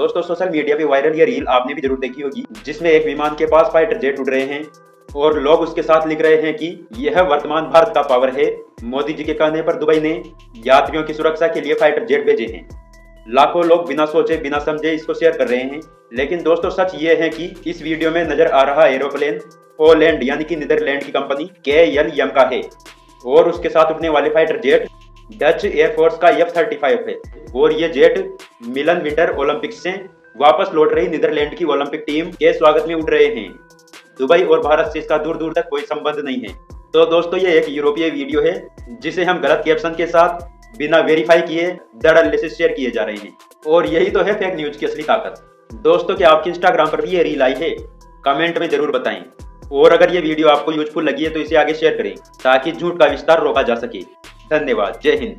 दोस्तों social media पे viral ये रील आपने भी जरूर देखी होगी, जिसमें एक विमान के पास फाइटर जेट उड़ रहे हैं और लोग उसके साथ लिख रहे हैं कि यह वर्तमान भारत का पावर है। मोदी जी के कहने पर दुबई ने यात्रियों की सुरक्षा के लिए फाइटर जेट भेजे हैं। लाखों लोग बिना सोचे बिना समझे इसको शेयर कर रहे हैं। लेकिन दोस्तों सच ये है कि इस वीडियो में नजर आ रहा एरोप्लेन होलैंड यानी कि नीदरलैंड की कंपनी KLM का है और उसके साथ उड़ने वाले फाइटर जेट डच एयरफोर्स का F-35 है। और ये जेट मिलन विंटर ओलंपिक्स से वापस लौट रही नीदरलैंड की ओलंपिक टीम के स्वागत में उड़ रहे हैं। दुबई और भारत से इसका दूर दूर तक कोई संबंध नहीं है। तो दोस्तों ये एक यूरोपीय वीडियो है जिसे हम गलत कैप्शन के साथ बिना वेरीफाई किए धड़ल्ले से शेयर किए जा रहे हैं और यही तो है फेक न्यूज की असली ताकत। दोस्तों क्या आपकी इंस्टाग्राम पर भी ये रील आई है? कमेंट में जरूर बताएं। और अगर ये वीडियो आपको यूजफुल लगी है तो इसे आगे शेयर करें ताकि झूठ का विस्तार रोका जा सके। धन्यवाद। जय हिंद।